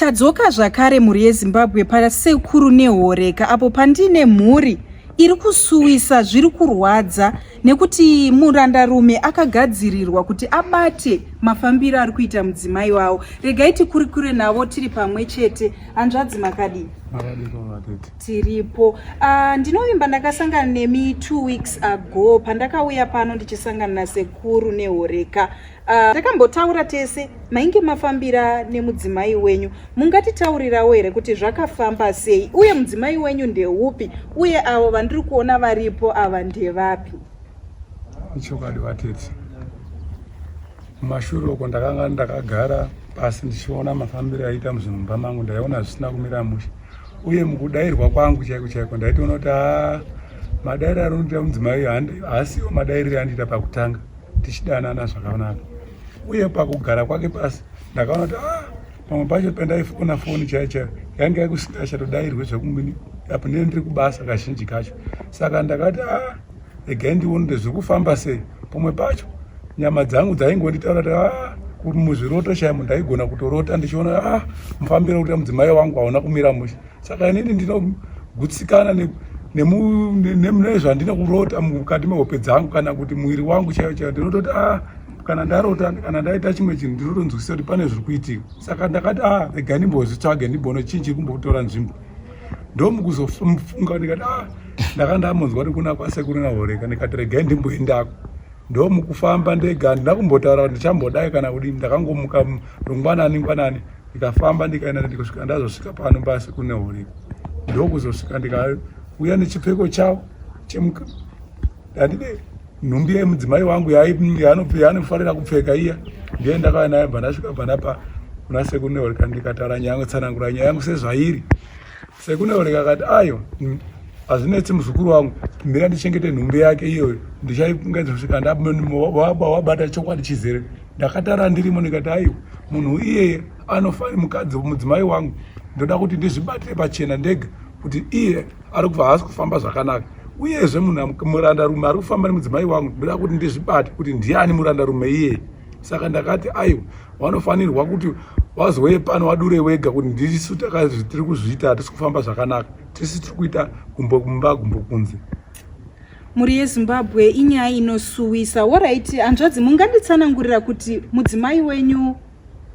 Ndadzoka zvakare mhuri yeZimbabwe pasekuru neHoreka apo pandine mhuri iri kusuwisa zviri kurwadza nekuti murandarume akagadzirirwa kuti abate mafambiro ari kuita mudzimai wavo. Regai tikurikure navo tiri pamwe chete. Hanzvadzi makadii? Tiripo. Ndinovimba ndakasangana nemi 2 weeks ago pandakauya pano ndichisangana nasekuru neHoreka. Takambotaura tese mainge mafambira nemudzimai wenyu. Mungatitaurirawo here kuti zvakafamba sei uye mudzimai wenyu ndeupi uye avo vandiri kuona varipo ava ndevapi? Ichokwadi vatete. Mumashure uko ndakanga ndakagara pasi ndichiona mafambiro aita muzvimba mangu ndaiona zvisina kumira mushe. Uye mukudairirwa kwangu chaiko ndaitoona kuti madairi anoita mudzimai haasiwo madairiro andiita pakutanga tichidanana zvakanaka. Uye pakugara kwake pasi ndakaona kuti pamwe pacho pendaifona foni chaiyo yanga yakusingachatodairwe zvekumwini apo ndiri kubasa kazhinji kacho. Saka ndakati regai ndione zviri kufamba sei. Pamwe pacho nyama dzangu dzaingonditaura kuti muzviroto chaimo ndaigona kutorota ndichiona mufambiro kuti mudzimai wangu hauna kumira mushe. Saka inini ndinogutsikana nezvandina kurota mukati mehope dzangu kana kuti mwiri wangu chaiyo ndinototi kana ndarota kana ndaita chimwe chinhu ndinotonzwisisa kuti pane zviri kuitika. Saka ndakati regai ndimbozvitsvage ndimboona chii chiri kumbotora nzvimbo. Ndomukuzofunga ndikati ndakandamunzwa kuti kuna kwasekuru naHoreka ndikati regai ndimboendako. Ndomukufamba ndega handina kumbotaura kuti ndichambodai kana kudini. Ndakangomuka ngwanani ndikafamba ndikaenda ndikasvika ndazosvika pano pasekuru naHoreka. Ndokuzosvika ndikauya nechipfeko chavo handide nhumbi yemudzimai wangu yaanofarira kupfeka iya ndiye ndakauya naye ndasvika panapa kuna sekuru naHoreka ndikataura nyaya tsanangura nyaya yangu sezvairi. Sekuru naHoreka akati hazvinetsi muzukuru wangu, mira ndichengete nhumbi yake iyoyo ndichaingazosvika wabata chokwadi chizere. Ndakataura ndirimo ndikati munhu iyeye anofanira mukadzi mudzimai wangu ndoda kuti ndizvibatire pachena ndega kuti iye ari kubva haasi kufamba zvakanaka. Uyezve murandarume ari kufamba nemudzimai wangu ndoda kuti ndizvibate kuti ndiani murandarume iyeye. Saka ndakati wanofanirwa kuti wazouye pano wadure wega kuti ndisu tiri kuzviita hatisi kufamba zvakanaka, tisi tiri kuita gumbo kunze. Mhuri yeZimbabwe inyaya inosuwisa. Alright, hanzvadzi munganditsanangurira kuti mudzimai wenyu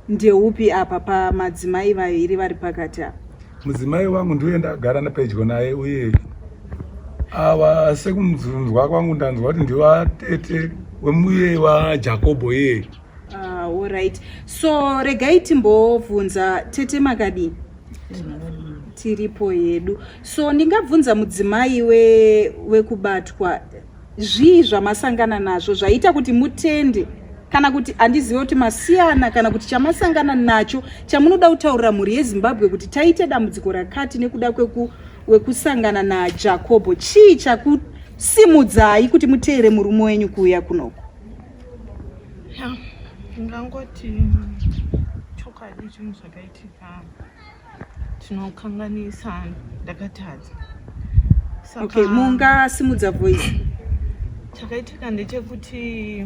ndeupi apa pamadzimai vaviri vari pakati apa? Mudzimai wangu ndiye ndagara napedyo naye uye ava sekumuzunzwa kwangu ndanzwa kuti ndivatete wemuye waJakobho yeye. Alright. So regai timbobvunza tete makadii? Tiripo yedu. So ndingabvunza mudzimai wekubatwa zvii zvamasangana nazvo zvaita kuti mutende kana kuti handizivi kuti masiyana kana kuti chamasangana nacho chamunoda kutaurira mhuri yeZimbabwe kuti taite dambudziko rakati nekuda wekusangana naJakobho. Chii chakusimudzai kuti muteere murume wenyu kuuya kunoko? Ndingangoti chokwadi chinhu zvakaitika tinokanganisa ndakatadza. Okay, mungasimudza voice. Chakaitika ndechekuti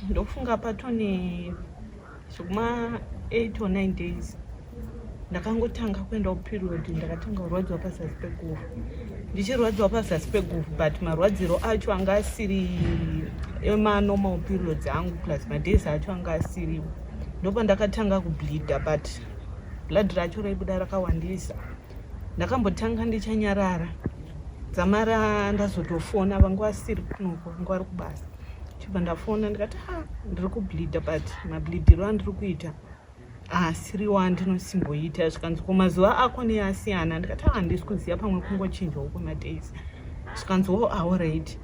ndofunga patone zvokuma 8 or 9 days ndakangotanga kuenda kuperiod ndakatanga kurwadziwa pazasi peguvhu. Ndichirwadziwa pazasi peguvhu but marwadziro acho anga asiri emanormal periods angu plus madays acho anga asiriwo. Ndopa ndakatanga kubleeda but blood racho raibuda rakawandisa. Ndakambotanga ndichanyarara dzamara ndazotofona vangu vasiri kunoko vangu vari kubasa. Chibva ndafona ndikati ndiri kubleeda but mableediro andiri kuita asiriwo andinosimboita. Zvikanzi mazuva ako neasiyana ndikati handisi kuziva pamwe kungochinjawo kwemadays. Zvikanzi alright.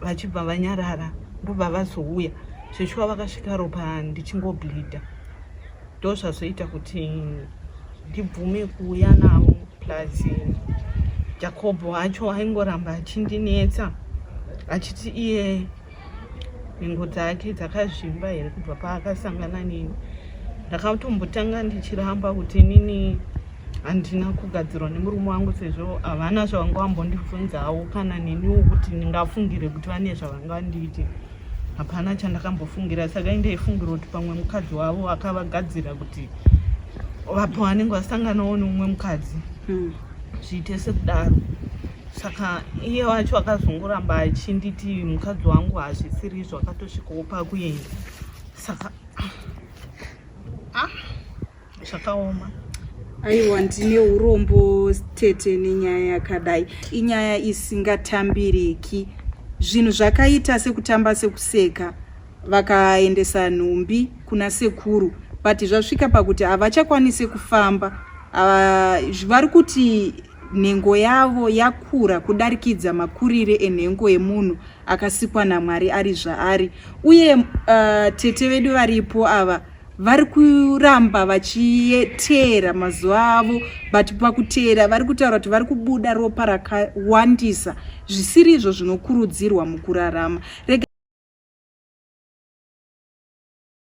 Vachibva vanyarara ndobva vazouya zvichwa vakasvika ropa ndichingobleeda. Ndo zvazoita kuti ndibvume kuuya navo plus Jakobho acho aingoramba achindinetsa achiti iye nhengo dzake dzakazvimba here kubva paakasangana neni. Ndakatombotanga ndichiramba kuti nini handina kugadzirwa nemurume wangu sezvo havana zvavanga vambondibvunzawo kana neniwo kuti ndingafungire kuti vane zvavanganditi. Hapana chandakambofungira. Saka ndaifungira kuti pamwe mukadzi wavo akavagadzira kuti vapo vanenge vasanganawo neumwe mukadzi zviite sekudaro. Saka iye wacho akazongoramba achinditi mukadzi wangu hazvisiri zvakatosvikawo pakuenda. Saka zvakaoma. Aiwa, ndine urombo tete nenyaya yakadai. Inyaya isingatambiriki. Zvinhu zvakaita sekutamba sekuseka, vakaendesa nhumbi kuna sekuru, but zvasvika pakuti havachakwanisi kufamba. Vari kuti nhengo yavo yakura kudarikidza makurire enhengo yemunhu akasikwa naMwari ari zvaari. Uye tete vedu varipo ava vari kuramba vachiteera mazuva avo, but pakuteera vari kutaura kuti vari kubuda ropa rakawandisa, zvisiri izvo zvinokurudzirwa mukurarama.